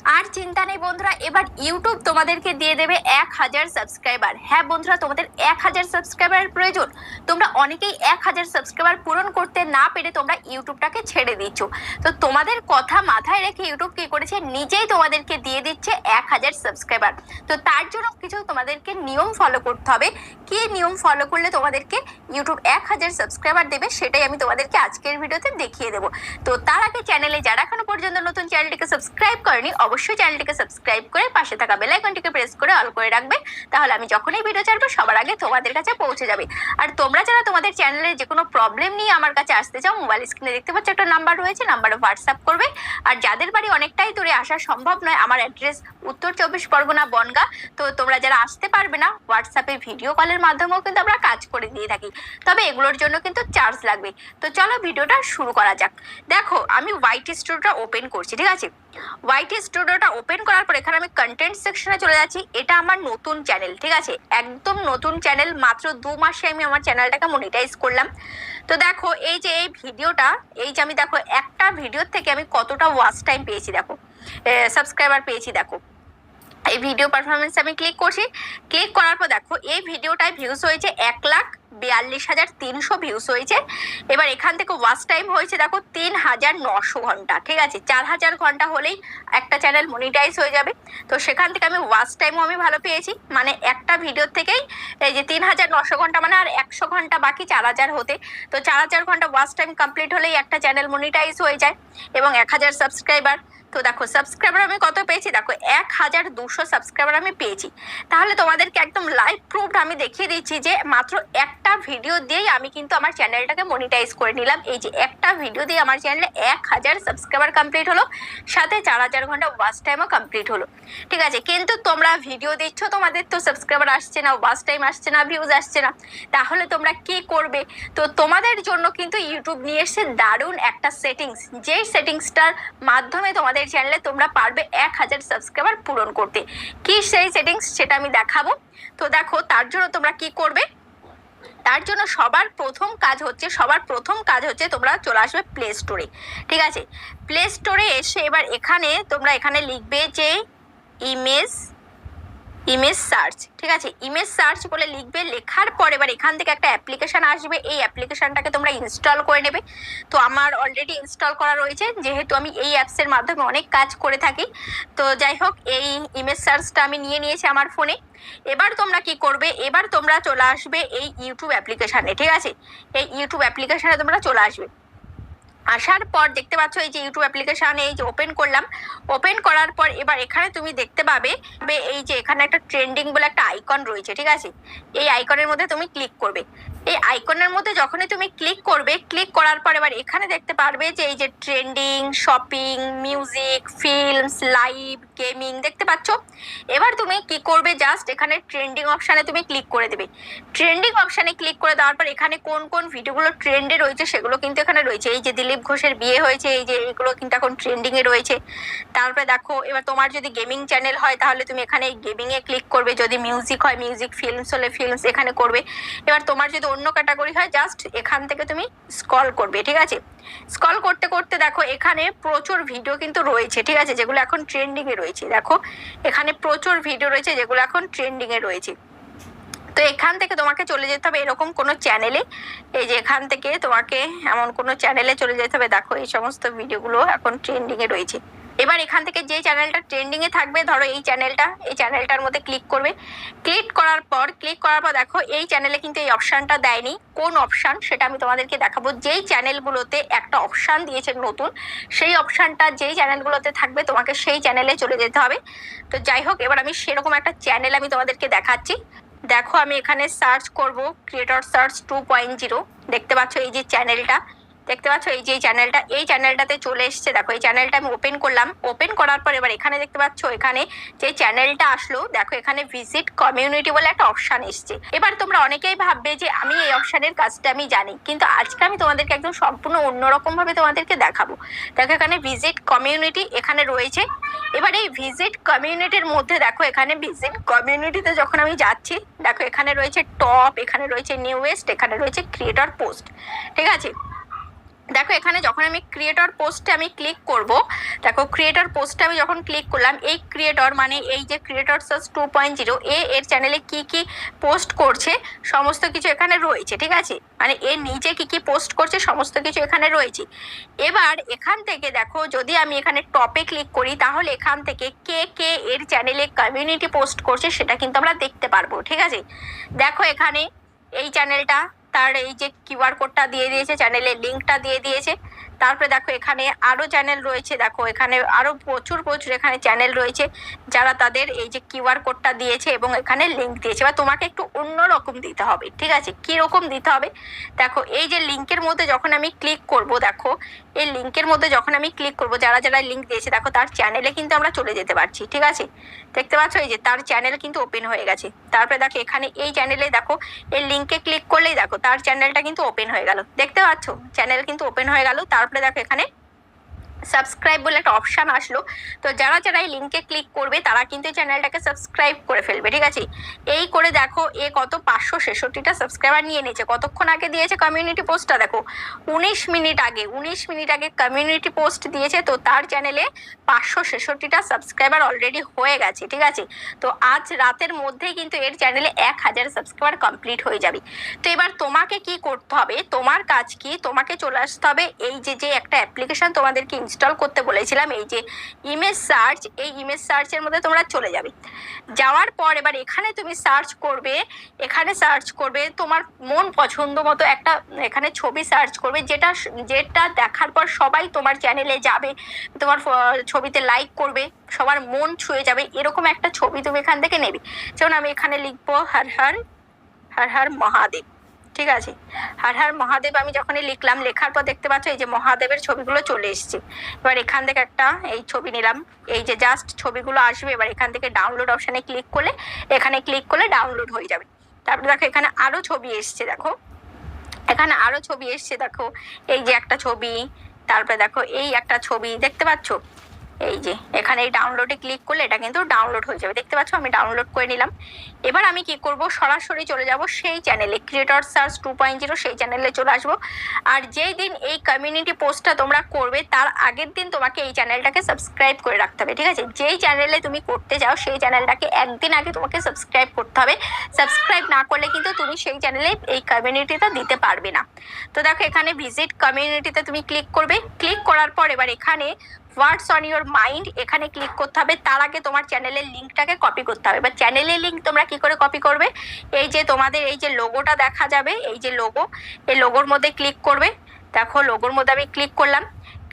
আর চিন্তা নেই বন্ধুরা, এবার ইউটিউব তোমাদেরকে দিয়ে দেবে 1000 সাবস্ক্রাইবার। হ্যাঁ বন্ধুরা, তোমাদের 1000 সাবস্ক্রাইবারের প্রয়োজন। তোমরা অনেকেই 1000 সাবস্ক্রাইবার পূরণ করতে না পেরে তোমরা ইউটিউবটাকে ছেড়ে দিচ্ছ। তো তোমাদের কথা মাথায় রেখে ইউটিউব কি করেছে, নিজেই তোমাদেরকে দিয়ে দিচ্ছে 1000 সাবস্ক্রাইবার। তো তার জন্য কিছু তোমাদেরকে নিয়ম ফলো করতে হবে। কি নিয়ম ফলো করলে তোমাদেরকে ইউটিউব 1000 সাবস্ক্রাইবার দেবে, সেটাই আমি তোমাদেরকে আজকের ভিডিওতে দেখিয়ে দেবো। তো তার আগে চ্যানেলে যারা এখনো পর্যন্ত নতুন, চ্যানেলটিকে সাবস্ক্রাইব করেনি, অবশ্যই চ্যানেলটিকে সাবস্ক্রাইব করে পাশে থাকা বেল আইকনটিকে প্রেস করে অল করে রাখবে। তাহলে আমি যখনই ভিডিও ছাড়বো সবার আগে তোমাদের কাছে পৌঁছে যাবে। আর তোমরা যারা তোমাদের চ্যানেলের যে কোনো প্রবলেম নিয়ে আমার কাছে আসতে চাও, মোবাইল স্ক্রিনে দেখতে পাচ্ছ একটা নাম্বার রয়েছে, নাম্বারে হোয়াটসঅ্যাপ করবে। আর যাদের বাড়ি অনেকটাই দূরে আসা সম্ভব নয়, আমার অ্যাড্রেস উত্তর 24 পরগনা বনগাঁ। তো তোমরা যারা আসতে পারবে না, হোয়াটসঅ্যাপে ভিডিও কলের মাধ্যমেও কিন্তু আমরা কাজ করে দিয়ে থাকি, তবে এগুলোর জন্য কিন্তু চার্জ লাগবে। তো চলো ভিডিওটা শুরু করা যাক। দেখো আমি ওয়াইটি স্টুডিওটা ওপেন করছি, ঠিক আছে। ওয়াইটি স্টুডিওটা ওপেন করার পর এখানে আমি কন্টেন্ট সেকশনে চলে যাচ্ছি। এটা আমার নতুন চ্যানেল, ঠিক আছে, একদম নতুন চ্যানেল। মাত্র 2 মাসে আমি আমার চ্যানেলটাকে মনিটাইজ করলাম। তো দেখো এই যে এই ভিডিওটা, এই যে আমি দেখো একটা ভিডিওর থেকে আমি কতটা ওয়াচ টাইম পেয়েছি, দেখো সাবস্ক্রাইবার পেয়েছি। দেখো এই ভিডিও পারফরমেন্স আমি ক্লিক করছি। ক্লিক করার পর দেখো এই ভিডিওটায় ভিউজ হয়েছে 1,42,300 ভিউজ হয়েছে। এবার এখান থেকে ওয়াচ টাইম হয়েছে দেখো 3,900 ঘন্টা, ঠিক আছে। 4,000 ঘন্টা হলেই একটা চ্যানেল মনিটাইজ হয়ে যাবে। তো সেখান থেকে আমি ওয়াচ টাইমও আমি ভালো পেয়েছি, মানে একটা ভিডিওর থেকেই এই যে 3,900 ঘন্টা, মানে আর 100 ঘন্টা বাকি 4,000 হতে। তো 4,000 ঘন্টা ওয়াচ টাইম কমপ্লিট হলেই একটা চ্যানেল মনিটাইজ হয়ে যায়, এবং 1000 সাবস্ক্রাইবার। তো দেখো সাবস্ক্রাইবার আমি কত পেয়েছি, দেখো 1,200 সাবস্ক্রাইবার আমি পেয়েছি। তাহলে তোমাদেরকে একদম লাইভ প্রুফড আমি দেখিয়ে দিচ্ছি যে মাত্র একটা ভিডিও দিয়েই আমি কিন্তু আমার চ্যানেলটাকে মনিটাইজ করে নিলাম। এই যে একটা ভিডিও দিয়ে আমার চ্যানেলে 1000 সাবস্ক্রাইবার কমপ্লিট হলো, সাথে 4,000 ঘন্টা ওয়াচ টাইমও কমপ্লিট হলো, ঠিক আছে। কিন্তু তোমরা ভিডিও দিচ্ছ, তোমাদের তো সাবস্ক্রাইবার আসছে না, ওয়াচ টাইম আসছে না, ভিউজ আসছে না, তাহলে তোমরা কি করবে? তো তোমাদের জন্য কিন্তু ইউটিউব নিয়ে এসেছে দারুণ একটা সেটিংস, যেই সেটিংসটার মাধ্যমে তোমাদের চ্যানেলে তোমরা পারবে 1000 সাবস্ক্রাইবার পূরণ করতে। কি সেই সেটিংস, সেটা আমি দেখাবো। তো দেখো তার জন্য তোমরা কি করবে, তার জন্য সবার প্রথম কাজ হচ্ছে তোমরা চলে আসবে প্লে স্টোরে, ঠিক আছে। প্লে স্টোরে এসে এবার তোমরা লিখবে যে ইমেজ সার্চ, ঠিক আছে। ইমেজ সার্চ বলে লিখবে। লেখার পর এবার এখান থেকে একটা অ্যাপ্লিকেশন আসবে, এই অ্যাপ্লিকেশনটাকে তোমরা ইনস্টল করে নেবে। তো আমার অলরেডি ইনস্টল করা রয়েছে, যেহেতু আমি এই অ্যাপসের মাধ্যমে অনেক কাজ করে থাকি। তো যাই হোক, এই ইমেজ সার্চটা আমি নিয়ে নিয়েছি আমার ফোনে। এবার তোমরা কি করবে, এবার তোমরা চলে আসবে এই ইউটিউব অ্যাপ্লিকেশানে, ঠিক আছে। এই ইউটিউব অ্যাপ্লিকেশানে তোমরা চলে আসবে। আসার পর দেখতে পাচ্ছ এই যে ইউটিউব অ্যাপ্লিকেশন, এই যে ওপেন করলাম। ওপেন করার পর এবার এখানে তুমি দেখতে পাবে এই যে এখানে একটা ট্রেন্ডিং বলে একটা আইকন রয়েছে, ঠিক আছে। এই আইকনের মধ্যে তুমি ক্লিক করবে। এই আইকনের মধ্যে যখনই তুমি ক্লিক করবে, ক্লিক করার পর এবার এখানে দেখতে পারবে যে এই যে trending, shopping, music, films, live, gaming দেখতে পাচ্ছ। এবার তুমি কি করবে, জাস্ট এখানে ট্রেন্ডিং অপশানে তুমি ক্লিক করে দেবে। ট্রেন্ডিং অপশানে ক্লিক করে দেওয়ার পর এখানে কোন কোন ভিডিওগুলো ট্রেন্ডে রয়েছে সেগুলো কিন্তু এখানে রয়েছে। এই যে দিলীপ ঘোষের বিয়ে হয়েছে, এই যে এগুলো কিন্তু এখন ট্রেন্ডিংয়ে রয়েছে। তারপরে দেখো এবার তোমার যদি গেমিং চ্যানেল হয় তাহলে তুমি এখানে গেমিংয়ে ক্লিক করবে, যদি মিউজিক হয় মিউজিক, ফিল্মস হলে ফিল্মস এখানে করবে। এবার তোমার যদি অন্য ক্যাটাগরি হয় জাস্ট এখান থেকে তুমি স্ক্রল করবে, ঠিক আছে। স্ক্রল করতে করতে দেখো এখানে প্রচুর ভিডিও কিন্তু রয়েছে, ঠিক আছে, যেগুলো এখন ট্রেন্ডিংয়ে রয়েছে। দেখো এখানে প্রচুর ভিডিও রয়েছে যেগুলো এখন ট্রেন্ডিংয়ে রয়েছে। তো এখান থেকে তোমাকে চলে যেতে হবে এরকম কোনো চ্যানেলে, এই যে এখান থেকে তোমাকে এমন কোনো চ্যানেলে চলে যেতে হবে। দেখো এই সমস্ত ভিডিওগুলো এখন ট্রেন্ডিংয়ে রয়েছে। এবার এখান থেকে যে চ্যানেলটা ট্রেন্ডিংয়ে থাকবে, ধরো এই চ্যানেলটার মধ্যে ক্লিক করবে। ক্লিক করার পর দেখো এই চ্যানেলে কিন্তু এই অপশানটা দেয়নি। কোন অপশান সেটা আমি তোমাদেরকে দেখাবো। যেই চ্যানেলগুলোতে একটা অপশান দিয়েছে নতুন, সেই অপশানটা যেই চ্যানেলগুলোতে থাকবে তোমাকে সেই চ্যানেলে চলে যেতে হবে। তো যাই হোক, এবার আমি সেরকম একটা চ্যানেল আমি তোমাদেরকে দেখাচ্ছি। দেখো আমি এখানে সার্চ করব ক্রিয়েটর সার্চ 2.0, দেখতে পাচ্ছ এই যে চ্যানেলটা, দেখতে পাচ্ছ এই যে এই চ্যানেলটাতে চলে এসছে। দেখো এই চ্যানেলটা আমি ওপেন করলাম। ওপেন করার পর এবার এখানে দেখতে পাচ্ছ এখানে যে চ্যানেলটা আসলো, দেখো এখানে ভিজিট কমিউনিটি বলে একটা অপশান এসছে। এবার তোমরা অনেকেই ভাববে যে আমি এই অপশানের কাজটা আমি জানি, কিন্তু আজকে আমি তোমাদেরকে একদম সম্পূর্ণ অন্যরকম ভাবে তোমাদেরকে দেখাবো। দেখো এখানে ভিজিট কমিউনিটি এখানে রয়েছে। এবার এই ভিজিট কমিউনিটির মধ্যে দেখো এখানে ভিজিট কমিউনিটিতে যখন আমি যাচ্ছি, দেখো এখানে রয়েছে টপ, এখানে রয়েছে নিউয়েস্ট, এখানে রয়েছে ক্রিয়েটর পোস্ট, ঠিক আছে। দেখো এখানে যখন আমি ক্রিয়েটর পোস্টে আমি ক্লিক করব, দেখো ক্রিয়েটর পোস্টে আমি যখন ক্লিক করলাম, এই ক্রিয়েটর মানে এই যে ক্রিয়েটর সার্চ 2.0 এর চ্যানেলে কি কি পোস্ট করছে সমস্ত কিছু এখানে রয়েছে, ঠিক আছে, মানে এর নিচে কি কি পোস্ট করছে সমস্ত কিছু এখানে রয়েছে। এবার এখান থেকে দেখো যদি আমি এখানে টপে ক্লিক করি তাহলে এখান থেকে কে কে এর চ্যানেলে কমিউনিটি পোস্ট করছে সেটা কিন্তু আমরা দেখতে পারবো, ঠিক আছে। দেখো এখানে এই চ্যানেলটা, তার এই যে কিউআর কোডটা দিয়ে দিয়েছে, চ্যানেলের লিঙ্কটা দিয়ে দিয়েছে। তারপরে দেখো এখানে আরো চ্যানেল রয়েছে, দেখো এখানে আরো প্রচুর প্রচুর এখানে চ্যানেল রয়েছে যারা তাদের এই যে কিউআর কোডটা দিয়েছে এবং এখানে লিঙ্ক দিয়েছে। বা তোমাকে একটু অন্য রকম দিতে হবে, ঠিক আছে, কি রকম দিতে হবে দেখো, এই যে লিঙ্কের মধ্যে যখন আমি ক্লিক করব, দেখো এই লিঙ্কের মধ্যে যখন আমি ক্লিক করব, যারা যারা লিঙ্ক দিয়েছে দেখো তার চ্যানেলে কিন্তু আমরা চলে যেতে পারছি, ঠিক আছে, দেখতে পাচ্ছ এই যে তার চ্যানেল কিন্তু ওপেন হয়ে গেছে। তারপরে দেখো এখানে এই চ্যানেলে দেখো এই লিঙ্কে ক্লিক করলেই দেখো তার চ্যানেলটা কিন্তু ওপেন হয়ে গেল, দেখতে পাচ্ছ চ্যানেল কিন্তু ওপেন হয়ে গেল। তারপরে দেখো এখানে সাবস্ক্রাইব বলে একটা অপশান আসলো, তো যারা যারা এই লিঙ্কে ক্লিক করবে তারা কিন্তু চ্যানেলটাকে সাবস্ক্রাইব করে ফেলবে, ঠিক আছে। এই করে দেখো এ কত 566টা সাবস্ক্রাইবার নিয়ে নিয়েছে। কতক্ষণ আগে দিয়েছে কমিউনিটি পোস্টটা, দেখো 19 মিনিট আগে, 19 মিনিট আগে কমিউনিটি পোস্ট দিয়েছে। তো তার চ্যানেলে 566টা সাবস্ক্রাইবার অলরেডি হয়ে গেছে, ঠিক আছে। তো আজ রাতের মধ্যেই কিন্তু এর চ্যানেলে 1000 সাবস্ক্রাইবার কমপ্লিট হয়ে যাবে। তো এবার তোমাকে কি করতে হবে, তোমার কাজ কি, তোমাকে চলে আসতে হবে এই যে একটা অ্যাপ্লিকেশন তোমাদেরকে ইনস্টল করতে বলেছিলাম, এই যে ইমেজ সার্চ, এই ইমেজ সার্চের মধ্যে তোমরা চলে যাবে। যাওয়ার পর এবার এখানে তুমি সার্চ করবে, এখানে সার্চ করবে তোমার মন পছন্দ মতো একটা, এখানে ছবি সার্চ করবে যেটা যেটা দেখার পর সবাই তোমার চ্যানেলে যাবে, তোমার ছবিতে লাইক করবে, সবার মন ছুঁয়ে যাবে, এরকম একটা ছবি তুমি এখান থেকে নেবে। যেমন আমি এখানে লিখবো হর হর হর হর মহাদেব, ঠিক আছে, হর হর মহাদেব আমি যখনই লিখলাম, লেখার পর দেখতে পাচ্ছ এই যে মহাদেবের ছবিগুলো চলে এসছে। এবার এখান থেকে একটা এই ছবি নিলাম, এই যে জাস্ট ছবিগুলো আসবে। এবার এখান থেকে ডাউনলোড অপশানে ক্লিক করলে, এখানে ক্লিক করলে ডাউনলোড হয়ে যাবে। তারপরে দেখো এখানে আরো ছবি এসছে, দেখো এখানে আরো ছবি এসছে, দেখো এই যে একটা ছবি, তারপরে দেখো এই একটা ছবি, দেখতে পাচ্ছ এই যে এখানে এই ডাউনলোডে ক্লিক করলে এটা কিন্তু ডাউনলোড হয়ে যাবে, দেখতে পাচ্ছ আমি ডাউনলোড করে নিলাম। এবার আমি কি করব, সরাসরি চলে যাব সেই চ্যানেলে, ক্রিয়েটর সার্চ 2.0 সেই চ্যানেলে চলে আসবো। আর যেই দিন এই কমিউনিটি পোস্টটা তোমরা করবে তার আগের দিন তোমাকে এই চ্যানেলটাকে সাবস্ক্রাইব করে রাখতে হবে, ঠিক আছে। যেই চ্যানেলে তুমি করতে যাও সেই চ্যানেলটাকে একদিন আগে তোমাকে সাবস্ক্রাইব করতে হবে। সাবস্ক্রাইব না করলে কিন্তু তুমি সেই চ্যানেলে এই কমিউনিটিটা দিতে পারবে না। তো দেখো এখানে ভিজিট কমিউনিটিতে তুমি ক্লিক করবে, ক্লিক করার পর এবার এখানে হোয়াটস অন ইউর মাইন্ড এখানে ক্লিক করতে হবে। তার আগে তোমার চ্যানেলের লিঙ্কটাকে কপি করতে হবে। এবার চ্যানেলের লিঙ্ক তোমরা কি করে কপি করবে, এই যে তোমাদের এই যে লোগোটা দেখা যাবে, এই যে লোগো, এই লোগোর মধ্যে ক্লিক করবে। দেখো লোগোর মধ্যে আমি ক্লিক করলাম,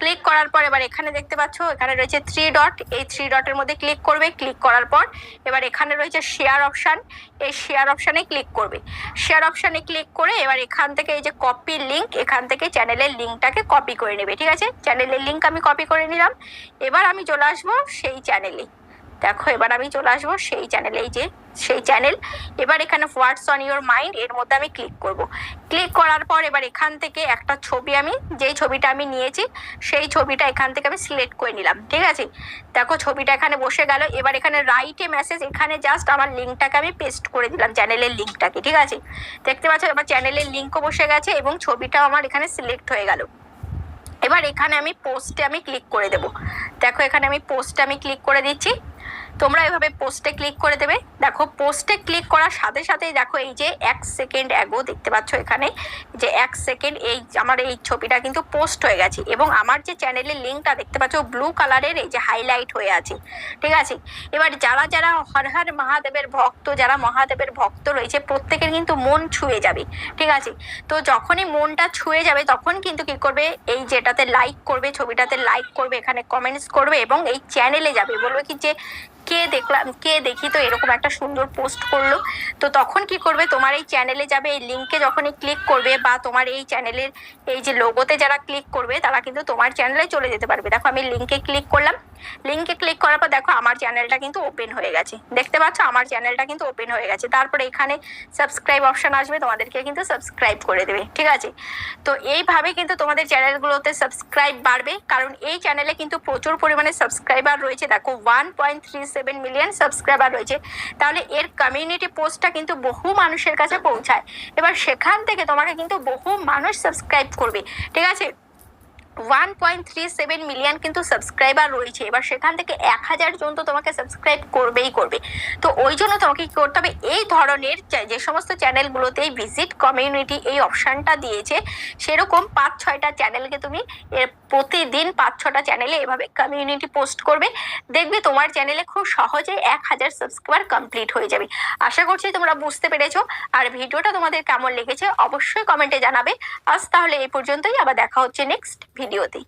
ক্লিক করার পর এবার এখানে দেখতে পাচ্ছ এখানে রয়েছে 3 ডট, এই 3 ডটের মধ্যে ক্লিক করবে। ক্লিক করার পর এবার এখানে রয়েছে শেয়ার অপশান, এই শেয়ার অপশানে ক্লিক করবে। শেয়ার অপশানে ক্লিক করে এবার এখান থেকে এই যে কপি লিঙ্ক, এখান থেকে চ্যানেলের লিঙ্কটাকে কপি করে নেবে, ঠিক আছে। চ্যানেলের লিঙ্ক আমি কপি করে নিলাম। এবার আমি চলে আসবো সেই চ্যানেলে, দেখো এবার আমি চলে আসবো সেই চ্যানেলে, এই যে সেই চ্যানেল। এবার এখানে হোয়াটস অন ইউর মাইন্ড এর মধ্যে আমি ক্লিক করব। ক্লিক করার পর এবার এখান থেকে একটা ছবি, আমি যেই ছবিটা আমি নিয়েছি সেই ছবিটা এখান থেকে আমি সিলেক্ট করে নিলাম, ঠিক আছে। দেখো ছবিটা এখানে বসে গেল। এবার এখানে রাইটে মেসেজ, এখানে জাস্ট আমার লিঙ্কটাকে আমি পেস্ট করে দিলাম, চ্যানেলের লিঙ্কটাকে, ঠিক আছে। দেখতে পাচ্ছ আমার চ্যানেলের লিঙ্কও বসে গেছে এবং ছবিটাও আমার এখানে সিলেক্ট হয়ে গেল। এবার এখানে আমি পোস্টে আমি ক্লিক করে দেব। দেখো এখানে আমি পোস্টে আমি ক্লিক করে দিচ্ছি, তোমরা এভাবে পোস্টে ক্লিক করে দেবে। দেখো পোস্টে ক্লিক করার সাথে সাথেই দেখো এই যে 1 সেকেন্ড অ্যাগো দেখতে পাচ্ছ এখানে যে 1 সেকেন্ড এই আমার এই ছবিটা কিন্তু পোস্ট হয়ে গেছে এবং আমার যে চ্যানেলের লিঙ্কটা দেখতে পাচ্ছ ব্লু কালারের এই যে হাইলাইট হয়ে আছে, ঠিক আছে। এবার যারা যারা হর হর মহাদেবের ভক্ত, যারা মহাদেবের ভক্ত রয়েছে প্রত্যেকের কিন্তু মন ছুঁয়ে যাবে, ঠিক আছে। তো যখনই মনটা ছুঁয়ে যাবে তখন কিন্তু কি করবে, এই যেটাতে লাইক করবে, ছবিটাতে লাইক করবে, এখানে কমেন্টস করবে এবং এই চ্যানেলে যাবে, বলবে কি যে কে দেখলাম, কে দেখি তো এরকম একটা সুন্দর পোস্ট করলো। তো তখন কি করবে, তোমার এই চ্যানেলে যাবে, এই লিঙ্কে যখনই ক্লিক করবে বা তোমার এই চ্যানেলের এই যে লোগোতে যারা ক্লিক করবে তারা কিন্তু তোমার চ্যানেলে চলে যেতে পারবে। দেখো আমি লিঙ্কে ক্লিক করলাম, লিঙ্কে ক্লিক করার পর দেখো আমার চ্যানেলটা কিন্তু ওপেন হয়ে গেছে, দেখতে পাচ্ছ আমার চ্যানেলটা কিন্তু ওপেন হয়ে গেছে। তারপরে এখানে সাবস্ক্রাইব অপশন আসবে, তোমাদেরকে কিন্তু সাবস্ক্রাইব করে দেবে, ঠিক আছে। তো এইভাবে কিন্তু তোমাদের চ্যানেলগুলোতে সাবস্ক্রাইব বাড়বে, কারণ এই চ্যানেলে কিন্তু প্রচুর পরিমাণে সাবস্ক্রাইবার রয়েছে। দেখো 1.37 মিলিয়ন সাবস্ক্রাইবার রয়েছে, তাহলে এর কমিউনিটি পোস্টটা কিন্তু বহু মানুষের কাছে পৌঁছায়। এবার সেখান থেকে তোমাকে কিন্তু বহু মানুষ সাবস্ক্রাইব করবে, ঠিক আছে। 1.37 মিলিয়ন কিন্তু সাবস্ক্রাইবার রয়েছে। এবার সেখান থেকে 1000 জন তো তোমাকে সাবস্ক্রাইব করবেই করবে। তো ওই জন্য তোমাকে কি করতে হবে, এই ধরনের যে সমস্ত চ্যানেলগুলোতে ভিজিট কমিউনিটি এই অপশনটা দিয়েছে সেরকম 5-6টা চ্যানেলকে তুমি প্রতিদিন 5-6টা চ্যানেলে এভাবে কমিউনিটি পোস্ট করবে, দেখবে তোমার চ্যানেলে খুব সহজে 1000 সাবস্ক্রাইবার কমপ্লিট হয়ে যাবে। আশা করছি তোমরা বুঝতে পেরেছো। আর ভিডিওটা তোমাদের কেমন লেগেছে অবশ্যই কমেন্টে জানাবে। আজ তাহলে এই পর্যন্তই, আবার দেখা হচ্ছে নেক্সট ভিডিওতে।